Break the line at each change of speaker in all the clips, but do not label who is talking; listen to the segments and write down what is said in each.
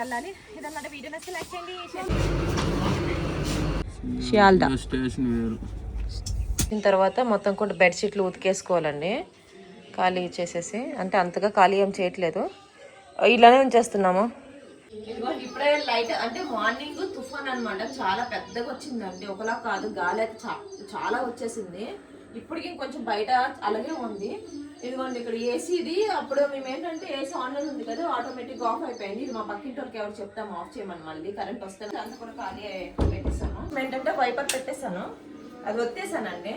వెళ్ళాలి. ఇదన్నమాట వీడియో నచ్చితే లైక్ చేయండి. దీని తర్వాత మొత్తం కూడా బెడ్షీట్లు ఉతికేసుకోవాలండి, ఖాళీ చేసేసి. అంటే అంతగా ఖాళీ ఏం చేయట్లేదు, ఇలానే ఉంచేస్తున్నాము. ఇదిగోండి ఇప్పుడే లైట్ అంటే మార్నింగ్ తుఫాన్ అనమాట, చాలా పెద్దగా వచ్చిందండి, ఒకలా కాదు, గాలి అయితే చాలా వచ్చేసింది. ఇప్పటికి కొంచెం బయట అలాగే ఉంది. ఇదిగోండి ఇక్కడ ఏసీది, అప్పుడు మేము ఏంటంటే ఏసీ ఆన్లో ఉంది కదా, ఆటోమేటిక్ ఆఫ్ అయిపోయింది. ఇది మా పక్కింటి వాళ్ళకి ఎవరు చెప్తాము ఆఫ్ చేయమని, మళ్ళీ కరెంట్ వస్తే అంత కూడా ఖాళీ పెట్టేస్తాను. ఏంటంటే వైపర్ పెట్టేస్తాను, అది వచ్చేసానండి.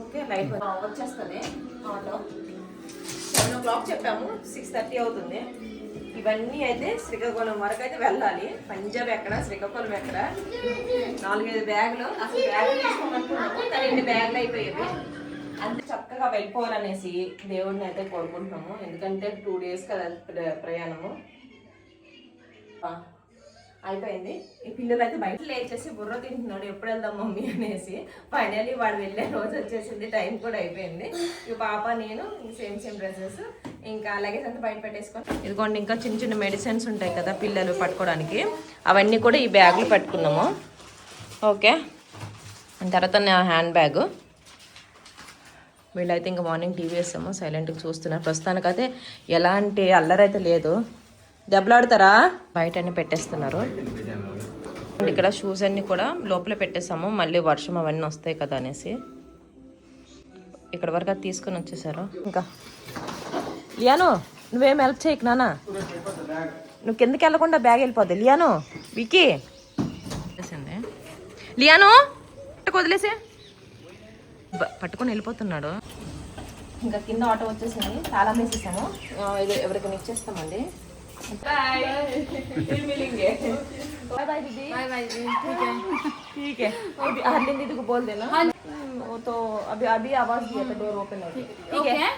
ఓకే లైట్ వచ్చేస్తుంది ఆన్లో. 7 o'clock చెప్పాము, 6:30 అవుతుంది. ఇవన్నీ అయితే శ్రీకాకుళం వరకు అయితే వెళ్ళాలి. పంజాబ్ ఎక్కడ, శ్రీకాకుళం ఎక్కడ, 4-5 బ్యాగులు. అసలు బ్యాగులు తీసుకోమనుకున్నాము కానీ 2 బ్యాగులు అయిపోయేవి. అంతే చక్కగా వెళ్ళిపోవాలనేసి దేవుడిని అయితే కోరుకుంటున్నాము. ఎందుకంటే 2 days కదా ప్రయాణము. అయిపోయింది. ఈ పిల్లలు అయితే బయట లేచేసి బుర్ర తింటున్నాడు, ఎప్పుడు వెళ్దాం మమ్మీ అనేసి. ఫైనల్లీ వాడు వెళ్ళే రోజు వచ్చేసింది, టైం కూడా అయిపోయింది. ఇక పాప నేను సేమ్ డ్రెస్సెస్ ఇంకా లగేజ్ అంతా బయట పెట్టేసుకొని, ఇదిగోండి ఇంకా చిన్న చిన్న మెడిసిన్స్ ఉంటాయి కదా పిల్లలు పట్టుకోవడానికి, అవన్నీ కూడా ఈ బ్యాగ్లో పెట్టుకున్నాము. ఓకే, తర్వాత నా హ్యాండ్ బ్యాగ్. వీళ్ళైతే ఇంకా మార్నింగ్ టీవీ వేస్తాము, సైలెంట్గా చూస్తున్నారు. ప్రస్తుతానికైతే ఎలాంటి అల్లరైతే లేదు. దెబ్బలాడతారా బయట అన్ని పెట్టేస్తున్నారు. ఇక్కడ షూస్ అన్ని కూడా లోపల పెట్టేసాము, మళ్ళీ వర్షం అవన్నీ వస్తాయి కదా అనేసి. ఇక్కడ వరకు అది తీసుకొని వచ్చేసారు. ఇంకా లియాను నువ్వేం హెల్ప్ చేయకు నాన్న, నువ్వు కిందకి వెళ్ళకుండా బ్యాగ్ వెళ్ళిపోద్ది. లియాను వికీ లియాను వదిలేసే, పట్టుకొని వెళ్ళిపోతున్నాడు. ఇంకా కింద ఆటో వచ్చేసింది, చాలా వేసేసాము. ఇది ఎవరికైనా ఇచ్చేస్తామండి. बाय फिर मिलेंगे. बाय बाय दीदी. बाय बाय जी. ठीक है हरलिन दीदी को बोल देना. वो तो अभी आवाज दिया था, डोर ओपन है. ठीक है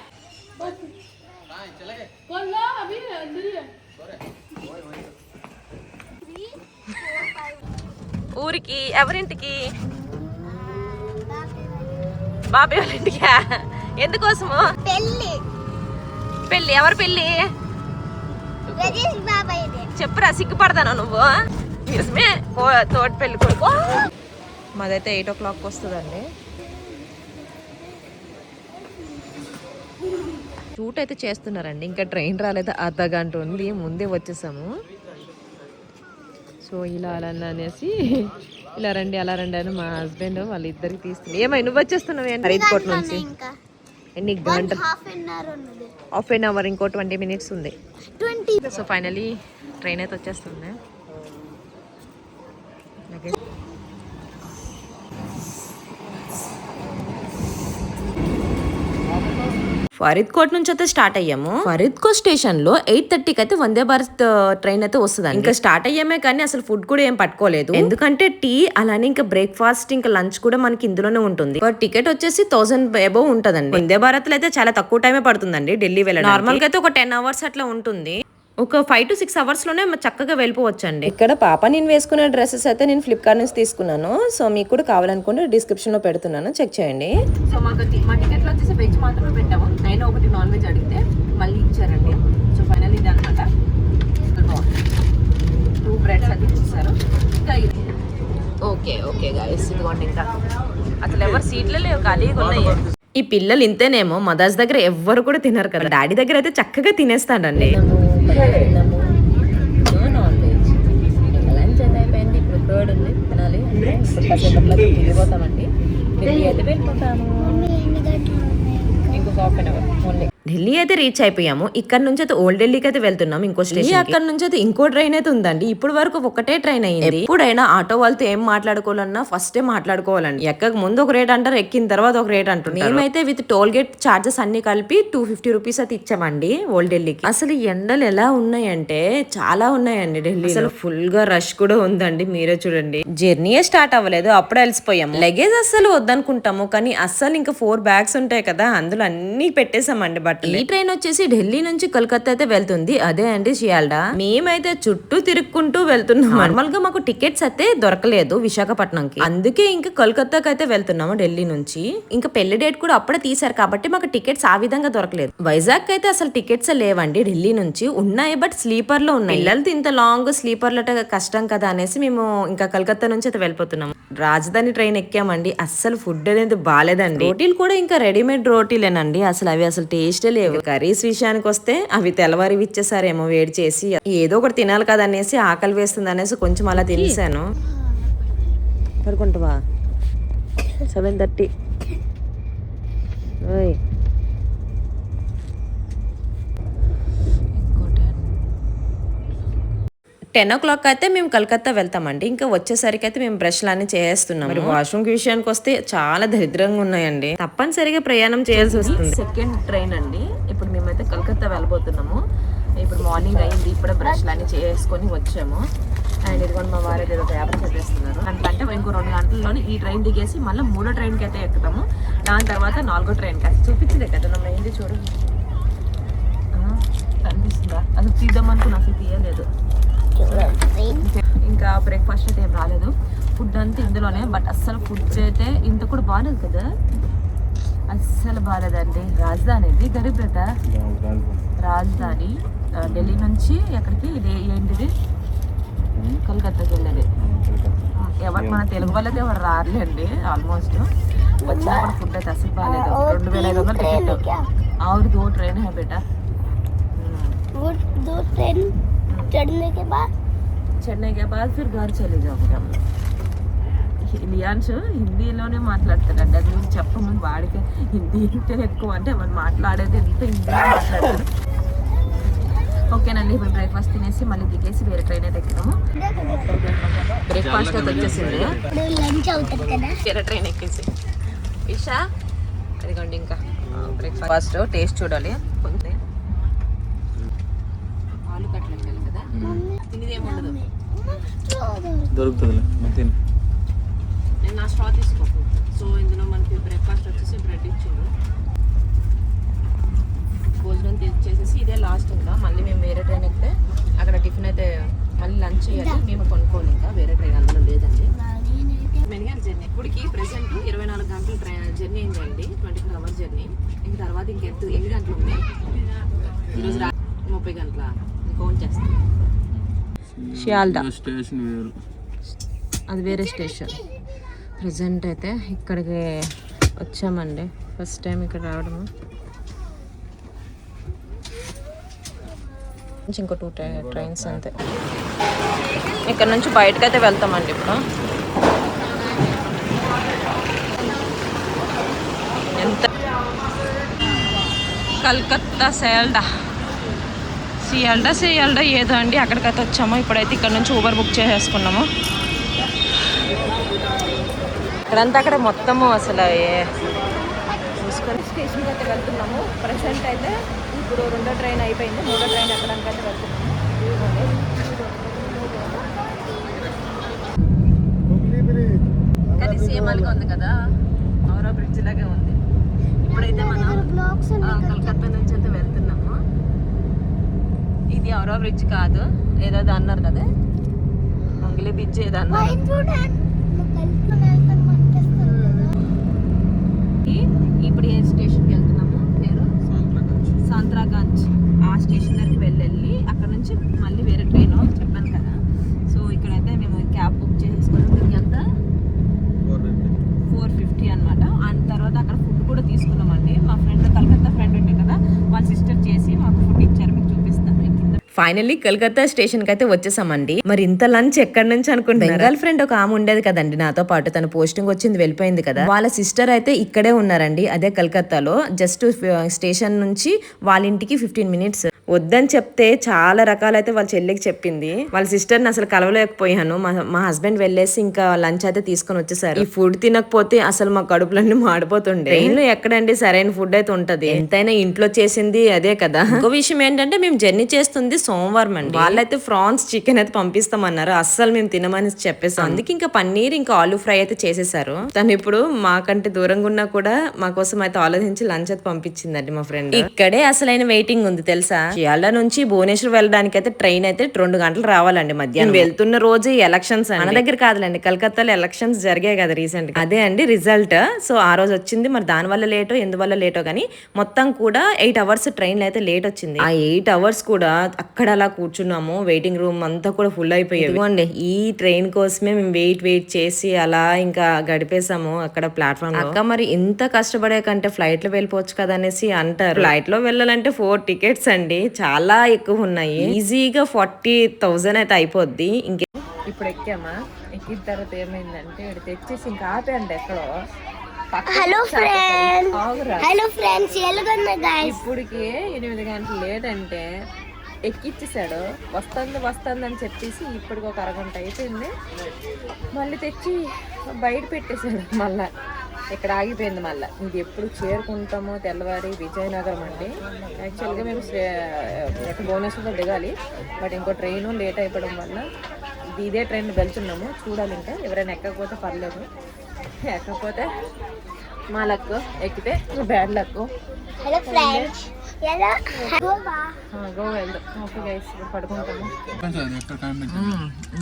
चले गए. बोल लो अभी अंदर ही है. ఊరికి ఎవరింటికి? బాబాయ్ వాళ్ళ ఇంటికా? ఎందుకోసము? పెళ్ళి ఎవరి పెళ్ళి చెప్పురా, సిగ్గుపడతాను నువ్వు. నిజమే, తోటి పెళ్ళి కొడుకు. మాదైతే 8 o'clock వస్తుందండి. షూట్ అయితే చేస్తున్నారండి, ఇంకా ట్రైన్ రాలేదు, అర్ధగంట ఉంది, ముందే వచ్చేసాము. సో ఇలా అలా అనేసి ఇలా రండి అలా రండి అని మా హస్బెండ్ వాళ్ళిద్దరికి తీస్తుంది. ఏమై నువ్వు వచ్చేస్తున్నావు ఫరీద్కోట్ నుంచి? ఎన్ని గంటలు? హాఫ్ అన్ అవర్, ఇంకో 20 minutes ఉంది. సో ఫైనలీ ట్రైన్ అయితే వచ్చేస్తుంది. ఫరీద్కోట్ నుంచి అయితే స్టార్ట్ అయ్యాము. ఫరీద్కోట్ స్టేషన్ లో 8:30కి అయితే వందే భారత్ ట్రైన్ అయితే వస్తుంది. ఇంకా స్టార్ట్ అయ్యామే కానీ అసలు ఫుడ్ కూడా ఏం పట్టుకోలేదు, ఎందుకంటే టీ అలానే ఇంకా బ్రేక్ఫాస్ట్ ఇంకా లంచ్ కూడా మనకి ఇందులోనే ఉంటుంది. టికెట్ వచ్చేసి 1000 above ఉంటదండి. వందే భారత్ లో అయితే చాలా తక్కువ టైమే పడుతుందండి ఢిల్లీ వెళ్ళడానికి. నార్మల్ గా అయితే ఒక 10 hours అట్లా ఉంటుంది. ఒక 5 to 6 hours లోనే చక్కగా వెళ్ళిపోవచ్చండి. ఇక్కడ పాప నేను వేసుకునే డ్రెస్సెస్ అయితే నేను ఫ్లిప్కార్ట్ నుంచి తీసుకున్నాను. సో మీకు కూడా కావాలనుకుంటే డిస్క్రిప్షన్ లో పెడుతున్నాను, చెక్ చేయండి. సో మా టికెట్ లో వచ్చేసి వెజ్ మాత్రమే పెట్టాము. అయినా ఒకటి నాన్ వెజ్ అడిగితే మళ్ళీ ఇచ్చారండి. సో ఫైనల్ ఇది అనమాట. 2 బ్రెడ్స్ అది ఇచ్చారు. ఇంకా ఓకే గాయస్, ఇదిగోండి ఇంకా అసలు ఎవరు సీట్లే లేవు, ఖాళీగా ఉన్నాయి. ఈ పిల్లలు ఇంతేనేమో, మదర్స్ దగ్గర ఎవ్వరు కూడా తినరు కదా, డాడీ దగ్గర అయితే చక్కగా తినేస్తాడండి. నాన్ వెజ్ లంచ్ అయితే అయిపోయింది, ఇప్పుడు కర్డ్ ఉంది, తినాలి. కాసేపట్లో వెళ్ళిపోతామండి, ఢిల్లీ అయితే వెళ్ళిపోతాము. ఇంకొక half an hour only. Delhi అయితే రీచ్ అయిపోయాము. ఇక్కడ నుంచి అయితే ఓల్డ్ ఢిల్లీకి అయితే వెళ్తున్నాం, ఇంకో స్టేషన్. అక్కడ నుంచి అయితే ఇంకో ట్రైన్ అయితే ఉందండి. ఇప్పుడు వరకు ఒకటే ట్రైన్ అయ్యింది. ఎప్పుడైనా ఆటో వాళ్ళతో ఏం మాట్లాడుకోవాలన్నా ఫస్టే మాట్లాడుకోవాలండి. ఎక్కక ముందు ఒక రేట్ అంటారు, ఎక్కిన తర్వాత ఒక రేట్ అంటారు. మేమైతే విత్ టోల్ గేట్ చార్జెస్ అన్ని కలిపి 250 rupees అయితే ఇచ్చామండి ఓల్డ్ ఢిల్లీకి. అసలు ఎండలు ఎలా ఉన్నాయంటే చాలా ఉన్నాయండి ఢిల్లీ. అసలు ఫుల్ గా రష్ కూడా ఉందండి, మీరే చూడండి. జర్నీయే స్టార్ట్ అవ్వలేదు, అప్పుడే అలసిపోయాము. లగేజ్ అస్సలు వద్దనుకుంటాము కానీ అస్సలు ఇంకా 4 bags ఉంటాయి కదా, అందులో అన్ని పెట్టేసామండి. బట్టలు. ఈ ట్రైన్ వచ్చేసి ఢిల్లీ నుంచి కోల్కతా అయితే వెళ్తుంది, అదే అండి షియాల్డా. మేమైతే చుట్టూ తిరుక్కుంటూ వెళ్తున్నాం. నార్మల్ గా మాకు టికెట్స్ అయితే దొరకలేదు విశాఖపట్నంకి, అందుకే ఇంకా కోల్కతాకి అయితే వెళ్తున్నాము ఢిల్లీ నుంచి. ఇంకా పెళ్లి డేట్ కూడా అప్పుడే తీసారు కాబట్టి మాకు టికెట్స్ ఆ విధంగా దొరకలేదు. వైజాగ్ అయితే అసలు టికెట్స్ లేవండి, ఢిల్లీ నుంచి ఉన్నాయి బట్ స్లీపర్ లో ఉన్నాయి. పిల్లలతో ఇంత లాంగ్ స్లీపర్ లో కష్టం కదా అనేసి మేము ఇంకా కలకత్తా నుంచి అయితే వెళ్ళిపోతున్నాము. రాజధాని ట్రైన్ ఎక్కామండి, అస్సలు ఫుడ్ అనేది బాగాలేదండి. రోటీలు కూడా ఇంకా రెడీమేడ్ రోటీలేనండి, అసలు అవి అసలు టేస్టే లేవు. కర్రీస్ విషయానికి వస్తే అవి తెల్లవారి ఇచ్చేసారేమో వేడి చేసి, ఏదో ఒకటి తినాలి కదా అనేసి ఆకలి వేస్తుంది అనేసి కొంచెం అలా తినేసాను. పడుకుంటావా? 7:30. 10 o'clock అయితే మేము కలకత్తా వెళ్తామండి. ఇంకా వచ్చేసరికి అయితే మేము బ్రష్లు అన్ని చేస్తున్నాం. మరి వాష్రూమ్ విషయానికి వస్తే చాలా దరిద్రంగా ఉన్నాయండి, తప్పనిసరిగా ప్రయాణం చేయాల్సి వస్తుంది. సెకండ్ ట్రైన్ అండి, ఇప్పుడు మేమైతే కలకత్తా వెళ్ళబోతున్నాము. ఇప్పుడు మార్నింగ్ అయింది, ఇప్పుడే బ్రష్లు అన్ని చేసుకొని వచ్చాము. అండ్ ఇదిగోండి మా వారు ఏదో పేపర్ చదివేస్తున్నారు. అంటే ఇంకో 2 గంటల్లోనే ఈ ట్రైన్ దిగేసి మళ్ళీ 3వ ట్రైన్కి అయితే ఎక్కుతాము. దాని తర్వాత 4వ ట్రైన్కి అయితే చూపించింది కదా నా మెయిన్ది చూడు, కనిపిస్తుందా? అది తీద్దామనుకున్నా, అసలు తీయలేదు. ఇంకా బ్రేక్ఫాస్ట్ అయితే ఏం రాలేదు, ఫుడ్ అంతా ఇందులోనే. బట్ అస్సలు ఫుడ్ అయితే ఇంత కూడా బాగాలేదు కదా, అస్సలు బాగాలేదండి. రాజధాని ఇది గరీబ్ రేట రాజధాని, ఢిల్లీ నుంచి ఎక్కడికి, ఇది ఏంటిది కలకత్తాకి వెళ్ళేది. ఎవరు మన తెలుగు వాళ్ళైతే ఎవరు రారులేండి, ఆల్మోస్ట్. వచ్చినప్పుడు ఫుడ్ అయితే అసలు బాగాలేదు. 2500 టికెట్. और 2 ट्रेन है बेटा, वो 2 ट्रेन चढ़ने के बाद फिर घर चले जाओगे हम. లియాన్స్ హిందీలోనే మాట్లాడతాడండి, అది మీరు చెప్పమని. వాడికి హిందీ అంటే ఎక్కువ, అంటే మనం మాట్లాడేది ఎంత హిందీలో మాట్లాడతాడు. ఓకేనండి, ఇప్పుడు బ్రేక్ఫాస్ట్ తినేసి మళ్ళీ దిగేసి వేరే ట్రైన్ అయితే ఎక్కుతాము. బ్రేక్ఫాస్ట్ అయితే వచ్చేసింది, వేరే ట్రైన్ ఎక్కేసి ఇషా అదిగోండి. ఇంకా బ్రేక్ఫాస్ట్ టేస్ట్ చూడాలి. కొంచెం ఆలు కట్లెట్ కదా, తినేదేమి ఉండదు,
దొరుకుతుంది.
నేను నా స్ట్రా తీసుకో. సో ఇందులో మనకి బ్రేక్ఫాస్ట్ వచ్చేసి బ్రెడ్ ఇచ్చిండు. భోజనం చేసేసి ఇదే లాస్ట్. ఇంకా మళ్ళీ మేము వేరే ట్రైన్ ఎక్కితే అక్కడ టిఫిన్ అయితే మళ్ళీ లంచ్ చేయాలి. మేము కొనుక్కోవాలి, ఇంకా వేరే ట్రైన్ అందులో లేదండి. మెనిగాన్ జర్నీ ఇప్పటికి ప్రెసెంట్ 24 గంటల ట్రైన్ జర్నీ అయిందండి, 24 hours జర్నీ. ఇంక తర్వాత ఎన్ని గంటలు ఉంది ఈరోజు? 30 గంటల కౌంట్ చేస్తాం. షియాల్డా
స్టేషన్ వేరు,
అది వేరే స్టేషన్. ప్రజెంట్ అయితే ఇక్కడికి వచ్చామండి, ఫస్ట్ టైం ఇక్కడ రావడము. ఇంకో 2 ట్రైన్స్ అంతే. ఇక్కడ నుంచి బయటకు అయితే వెళ్తామండి ఇప్పుడు. ఎంత కలకత్తా సియాల్డా ఏదో అండి, అక్కడికైతే వచ్చాము. ఇప్పుడైతే ఇక్కడ నుంచి ఊబర్ బుక్ చేసేసుకున్నాము. ఇక్కడంతా అక్కడ మొత్తము అసలు చూసుకొని స్టేషన్కి అయితే వెళ్తున్నాము. ప్రజెంట్ అయితే ఇప్పుడు 2వ ట్రైన్ అయిపోయింది, 3వ ట్రైన్ ఎక్కడానికి అయితే వెళ్తున్నాము. కానీ సేమ్ అలాగే ఉంది కదా, ఔరా బ్రిడ్జ్ లాగే ఉంది. ఇప్పుడైతే మనం కలకత్తా నుంచి అయితే వెళ్తున్నాము. ఇది ఔరా బ్రిడ్జ్ కాదు, ఏదో అన్నారు కదా, మంగళి బ్రిడ్జ్ ఏదో అన్నారు. ఇప్పుడు ఏ స్టేషన్కి వెళ్తున్నాము? పేరు సాంత్రాగంజ్. ఆ స్టేషన్ దగ్గరికి వెళ్ళి అక్కడ నుంచి మళ్ళీ వేరే ట్రైన్ చెప్పాను కదా. సో ఇక్కడైతే మేము క్యాబ్ బుక్ చేసేసుకున్నాం. దీనికి అంతా 450 అనమాట. అండ్ తర్వాత అక్కడ ఫుడ్ కూడా తీసుకున్నామండి. మా ఫ్రెండ్ కలకత్తా ఫ్రెండ్ ఉండే కదా, వాళ్ళ సిస్టర్ చేసి మాకు ఫుడ్ ఇచ్చారు, మీకు చూపిస్తాను. ఫైనల్లీ కలకత్తా స్టేషన్ కి అయితే వచ్చేసామండి. మరి ఇంత లంచ్ ఎక్కడి నుంచి అనుకుంటున్నారు? బెంగాల్ ఫ్రెండ్ ఒక ఆమె ఉండేది కదండి నాతో పాటు, తన పోస్టింగ్ వచ్చింది వెళ్ళిపోయింది కదా, వాళ్ళ సిస్టర్ అయితే ఇక్కడే ఉన్నారండి, అదే కలకత్తాలో. జస్ట్ స్టేషన్ నుంచి వాళ్ళ ఇంటికి 15 minutes. వద్దని చెప్తే చాలా రకాలైతే వాళ్ళ చెల్లికి చెప్పింది. వాళ్ళ సిస్టర్ని అసలు కలవలేకపోయాను. మా హస్బెండ్ వెళ్ళేసి ఇంకా లంచ్ అయితే తీసుకొని వచ్చేసారు. ఈ ఫుడ్ తినకపోతే అసలు మా కడుపులన్నీ మాడిపోతుండే. ట్రైన్ లో ఎక్కడండి సరైన ఫుడ్ అయితే ఉంటది, ఎంతైనా ఇంట్లో చేసింది అదే కదా. ఇంకో విషయం ఏంటంటే మేము జర్నీ చేస్తుంది సోమవారం అండి. వాళ్ళైతే ఫ్రాన్స్ చికెన్ అయితే పంపిస్తామన్నారు, అస్సలు మేము తినమని చెప్పేసాం. అందుకే ఇంకా పన్నీర్ ఇంకా ఆలూ ఫ్రై అయితే చేసేసారు. తను ఇప్పుడు మాకంటే దూరంగా ఉన్నా కూడా మా కోసం అయితే ఆలోచించి లంచ్ అయితే పంపించిందండి మా ఫ్రెండ్. ఇక్కడే అసలైన వెయిటింగ్ ఉంది తెలుసా. చియాల నుంచి భువనేశ్వర్ వెళ్ళడానికి అయితే ట్రైన్ అయితే 2 గంటలు రావాలండి మధ్యాహ్నం. వెళ్తున్న రోజు ఎలక్షన్స్ మన దగ్గర కాదులేండి, కలకత్తాలో ఎలక్షన్స్ జరిగాయి కదా రీసెంట్ గా, అదే అండి రిజల్ట్. సో ఆ రోజు వచ్చింది, మరి దాని వల్ల లేటో ఎందువల్ల లేటో కానీ మొత్తం కూడా 8 అవర్స్ ట్రైన్ అయితే లేట్ వచ్చింది. ఆ 8 అవర్స్ కూడా అక్కడ అలా కూర్చున్నాము, వెయిటింగ్ రూమ్ అంతా కూడా ఫుల్ అయిపోయాయి. ఈ ట్రైన్ కోసమే మేము వెయిట్ చేసి అలా ఇంకా గడిపేసాము అక్కడ ప్లాట్ఫామ్. అక్క మరి ఇంత కష్టపడే కంటే ఫ్లైట్ లో వెళ్ళిపోవచ్చు కదా అనేసి అంటారు. ఫ్లైట్ లో వెళ్ళాలంటే 4 టికెట్స్ అండి, చాలా ఎక్కువ ఉన్నాయి. ఈజీగా 40,000 అయితే అయిపోద్ది. ఇంకే ఇప్పుడు ఎక్కామా, ఎక్కిన తర్వాత ఏమైందంటే ఇక్కడ తెచ్చేసి ఇంకా ఆపేయండి ఎక్కడో.
హలో ఫ్రెండ్స్,
ఇప్పటికి 8 గంటలు లేట్ అంటే ఎక్కిచ్చేసాడు. వస్తుంది అని చెప్పేసి ఇప్పటికి ఒక అరగంట అయిపోయింది. మళ్ళీ తెచ్చి బయట పెట్టేశాడు. మళ్ళీ ఇక్కడ ఆగిపోయింది. మళ్ళీ ఇది ఎప్పుడు చేరుకుంటామో తెల్లవారి విజయనగరం అండి. యాక్చువల్గా మేము భువనేశ్వర్లో దిగాలి, బట్ ఇంకో ట్రైను లేట్ అయిపోవడం వల్ల ఇదే ట్రైన్ వెళ్తున్నాము. చూడాలి, ఇంకా ఎవరైనా ఎక్కకపోతే పర్లేదు, ఎక్కకపోతే మా లక్, ఎక్కితే bad luck.
Hello friends,
Goa వెళ్దాం. ఓకే గైస్, పడుకుంటాము.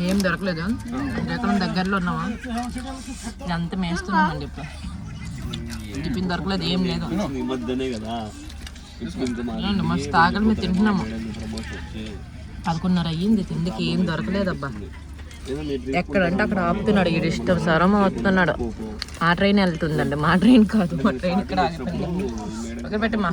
ఏం దొరకలేదు, ఎక్కడ దగ్గరలో ఉన్నామా, ఇదంతా మేస్తున్నామండి. ఇప్పుడు టిఫిన్ దొరకలేదు, ఏం లేదు. మస్తు ఆకలి మీద తింటున్నాము. 11:30 అయ్యింది, తిండికి ఏం దొరకలేదబ్బా. ఎక్కడంటే అక్కడ ఆపుతున్నాడు, ఈడు ఇష్టం సరం అవుతున్నాడు. ఆ ట్రైన్ వెళ్తుందండి, మా ట్రైన్ కాదు. మా ట్రైన్ ఇక్కడ ఆగిపోయింది. ఓకే పెట్టమ్మా.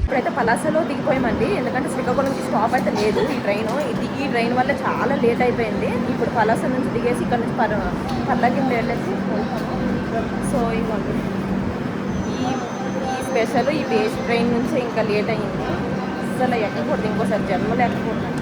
ఇప్పుడైతే పలాసలో దిగిపోయామండి, ఎందుకంటే శ్రీకాకుళంకి స్టాప్ అయితే లేదు ఈ ట్రైన్ వల్ల చాలా లేట్ అయిపోయింది. ఇప్పుడు పలాస నుంచి దిగేసి ఇక్కడ నుంచి పర్లాకింద వెళ్ళేసి వెళ్తాము. సో ఇవ్వండి, ఈ స్పెషల్ ఈ బేస్ ట్రైన్ నుంచి ఇంకా లేట్ అయ్యింది. అసలు ఎక్కకూడదు, ఇంకోసారి జన్మలో ఎక్కకూడదండి.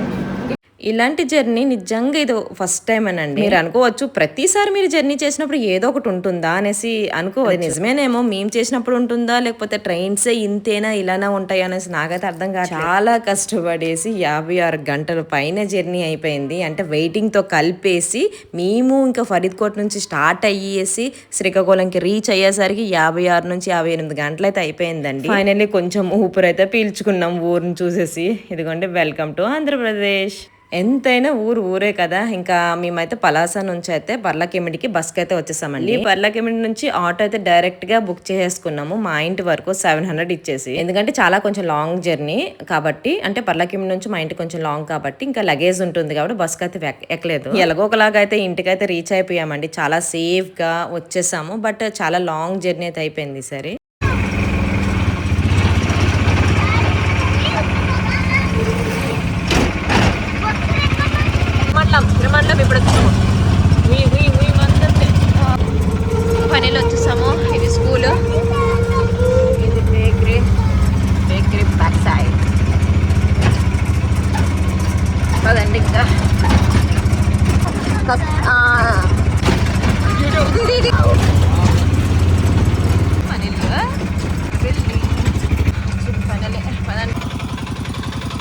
ఇలాంటి జర్నీ నిజంగా ఇది ఫస్ట్ టైం అనండి. మీరు అనుకోవచ్చు ప్రతిసారి మీరు జర్నీ చేసినప్పుడు ఏదో ఒకటి ఉంటుందా అనేసి అనుకోవచ్చు. నిజమేనేమో, మేము చేసినప్పుడు ఉంటుందా లేకపోతే ట్రైన్సే ఇంతేనా ఇలానే ఉంటాయి అనేసి నాకైతే అర్థం కాదు. చాలా కష్టపడేసి 56 గంటల పైన జర్నీ అయిపోయింది. అంటే వెయిటింగ్ తో కలిపేసి మేము ఇంకా ఫరీద్కోట్ నుంచి స్టార్ట్ అయ్యేసి శ్రీకాకుళంకి రీచ్ అయ్యేసరికి 56 నుంచి 58 గంటలు అయితే అయిపోయిందండి. ఫైనల్లీ కొంచెం ఊపిరి అయితే పీల్చుకున్నాం ఊరిని చూసేసి. ఇదిగోండి, వెల్కమ్ టు ఆంధ్రప్రదేశ్. ఎంతైనా ఊరే కదా. ఇంకా మేమైతే పలాస నుంచి అయితే పర్లాకిమిడికి బస్కి అయితే వచ్చేసామండి. పర్లాకిమిడి నుంచి ఆటో అయితే డైరెక్ట్ గా బుక్ చేసుకున్నాము, మా ఇంటి వరకు 700 ఇచ్చేసి. ఎందుకంటే చాలా కొంచెం లాంగ్ జర్నీ కాబట్టి, అంటే పర్లాకిమిడి నుంచి మా ఇంటి కొంచెం లాంగ్ కాబట్టి ఇంకా లగేజ్ ఉంటుంది కాబట్టి బస్కి అయితే ఎక్కలేదు. ఎలాగో ఒకలాగా అయితే ఇంటికైతే రీచ్ అయిపోయామండి, చాలా సేఫ్ గా వచ్చేసాము. బట్ చాలా లాంగ్ జర్నీ అయితే అయిపోయింది సరే. తిరుమలలో ఇప్పుడు వచ్చాము, పనిలో వచ్చేసాము. ఇది స్కూల్, ఇది బేకరీ బ్యాక్ సైడ్ కదండి. ఇంకా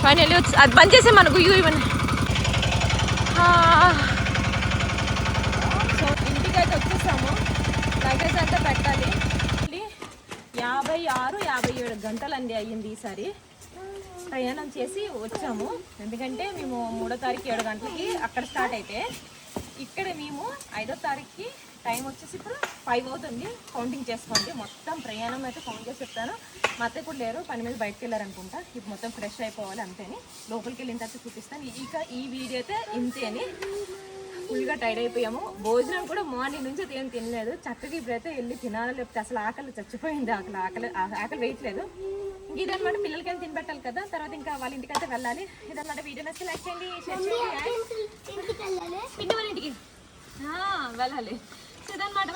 ఫైనల్లీ వచ్చి అది బంద్ చేసే మనకు ఇవన్నీ. సో ఇంటికైతే వచ్చేసాము, లగేజ్ అంతా పెట్టాలి. 56-57 గంటలండి అయ్యింది ఈసారి ప్రయాణం చేసి వచ్చాము. ఎందుకంటే మేము 3వ తారీఖు 7 గంటలకి అక్కడ స్టార్ట్ అయితే, ఇక్కడ మేము 5వ తారీఖుకి టైం వచ్చేసి ఇప్పుడు 5 అవుతుంది. కౌంటింగ్ చేసుకోండి, మొత్తం ప్రయాణం అయితే కౌంట్ చేసి చెప్తాను. మా అత్తయ్య కూడా లేరు, పని మీద బయటకు వెళ్ళారనుకుంటా. ఇప్పుడు మొత్తం ఫ్రెష్ అయిపోవాలి అంతేని, లోపలికి వెళ్ళిన తర్వాత చూపిస్తాను. ఇక ఈ వీడియో అయితే ఇంతేని, ఫుల్గా టైర్డ్ అయిపోయాము. భోజనం కూడా మార్నింగ్ నుంచి ఏం తినలేదు. చక్కగా ఇప్పుడైతే వెళ్ళి తినాలి, లేకపోతే అసలు ఆకలి చచ్చిపోయింది. ఆకలి వేయట్లేదు. ఇదన్నమాట, పిల్లలకి తిని పెట్టాలి కదా, తర్వాత ఇంకా వాళ్ళ ఇంటికైతే వెళ్ళాలి. ఇదన్నమాట, వీడియో నచ్చితే లైక్ చేయండి, షేర్ చేయండి. పిన్ని వాళ్ళ ఇంటికి వెళ్ళాలి. ఇదన్నమాట.